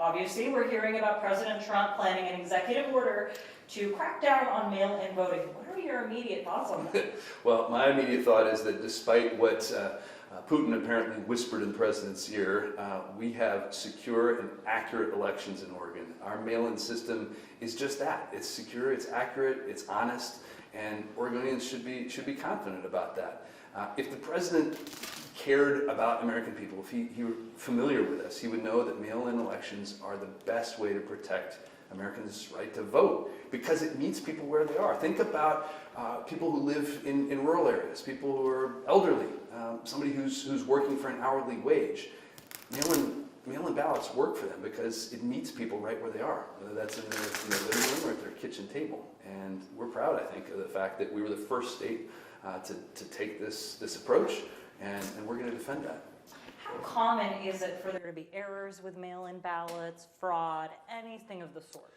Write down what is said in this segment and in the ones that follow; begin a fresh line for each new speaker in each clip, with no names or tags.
Obviously, we're hearing about President Trump planning an executive order to crack down on mail-in voting. What are your immediate thoughts on that?
Well, my immediate thought is that despite what Putin apparently whispered in the president's ear, we have secure and accurate elections in Oregon. Our mail-in system is just that. It's secure, it's accurate, it's honest, and Oregonians should be confident about that. If the president cared about American people, if he were familiar with us, he would know that mail-in elections are the best way to protect Americans' right to vote because it meets people where they are. Think about people who live in rural areas, people who are elderly, somebody who's working for an hourly wage. Mail-in ballots work for them because it meets people right where they are, whether that's in their living room or at their kitchen table. And we're proud, I think, of the fact that we were the first state to take this approach, and we're going to defend that.
How common is it for there to be errors with mail-in ballots, fraud, anything of the sort?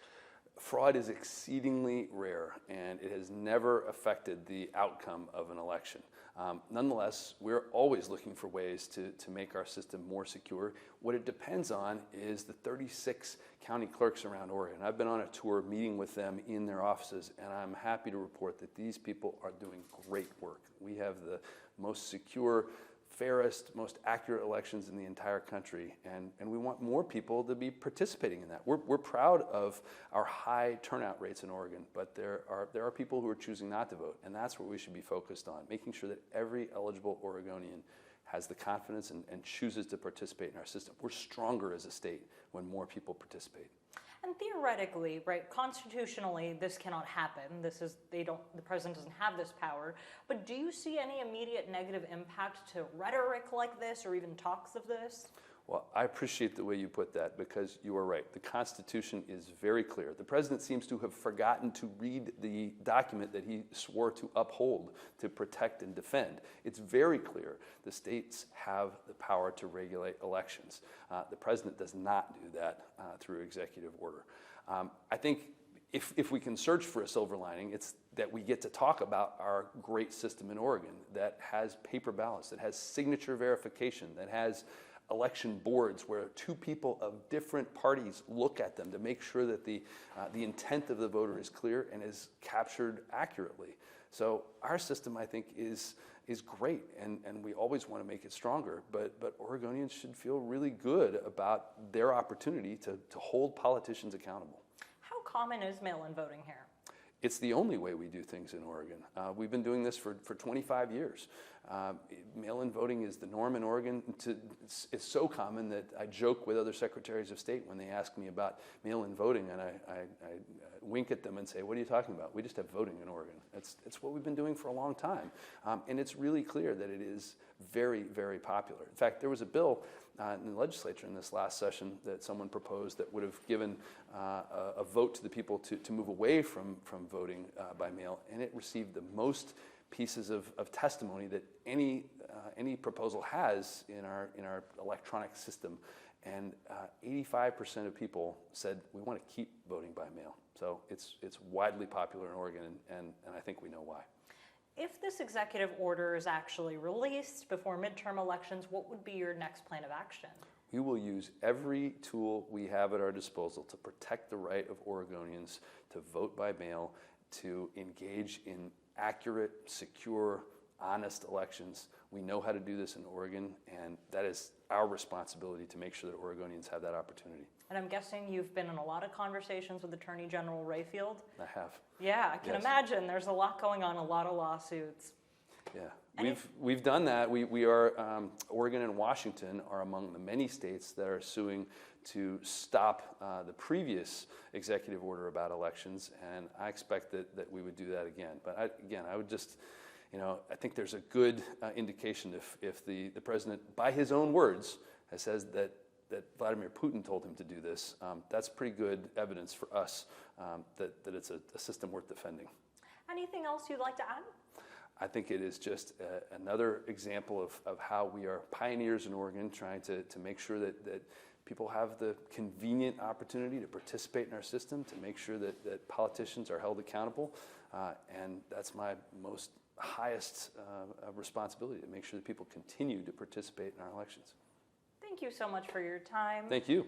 Fraud is exceedingly rare, and it has never affected the outcome of an election. Nonetheless, we're always looking for ways to make our system more secure. What it depends on is the 36 county clerks around Oregon. I've been on a tour meeting with them in their offices, and I'm happy to report that these people are doing great work. We have the most secure, fairest, most accurate elections in the entire country, and we want more people to be participating in that. We're proud of our high turnout rates in Oregon, but there are people who are choosing not to vote, and that's what we should be focused on, making sure that every eligible Oregonian has the confidence and chooses to participate in our system. We're stronger as a state when more people participate.
And theoretically, right, constitutionally, this cannot happen. The president doesn't have this power. But do you see any immediate negative impact to rhetoric like this or even talks of this?
Well, I appreciate the way you put that because you are right. The Constitution is very clear. The president seems to have forgotten to read the document that he swore to uphold, to protect and defend. It's very clear the states have the power to regulate elections. The president does not do that through executive order. I think if we can search for a silver lining, it's that we get to talk about our great system in Oregon that has paper ballots, that has signature verification, that has election boards where two people of different parties look at them to make sure that the intent of the voter is clear and is captured accurately. So our system, I think, is great, and we always want to make it stronger, but Oregonians should feel really good about their opportunity to hold politicians accountable.
How common is mail-in voting here?
It's the only way we do things in Oregon. We've been doing this for 25 years. Mail-in voting is the norm in Oregon. It's so common that I joke with other secretaries of state when they ask me about mail-in voting, and I wink at them and say, what are you talking about? We just have voting in Oregon. It's what we've been doing for a long time. And it's really clear that it is very, very popular. In fact, there was a bill in the legislature in this last session that someone proposed that would have given a vote to the people to move away from voting by mail, and it received the most pieces of testimony that any proposal has in our electronic system, and 85% of people said we want to keep voting by mail. So it's widely popular in Oregon, and I think we know why.
If this executive order is actually released before midterm elections, what would be your next plan of action?
We will use every tool we have at our disposal to protect the right of Oregonians to vote by mail, to engage in accurate, secure, honest elections. We know how to do this in Oregon, and that is our responsibility to make sure that Oregonians have that opportunity.
And I'm guessing you've been in a lot of conversations with Attorney General Rayfield.
I have.
Yeah, I can imagine. There's a lot going on, a lot of lawsuits.
Yeah, we've done that. We are, Oregon and Washington are among the many states that are suing to stop the previous executive order about elections, and I expect that we would do that again. But I would just, I think there's a good indication if the president, by his own words, says that Vladimir Putin told him to do this, that's pretty good evidence for us that it's a system worth defending.
Anything else you'd like to add?
I think it is just another example of how we are pioneers in Oregon, trying to make sure that people have the convenient opportunity to participate in our system, to make sure that politicians are held accountable, and that's my most highest responsibility, to make sure that people continue to participate in our elections.
Thank you so much for your time.
Thank you.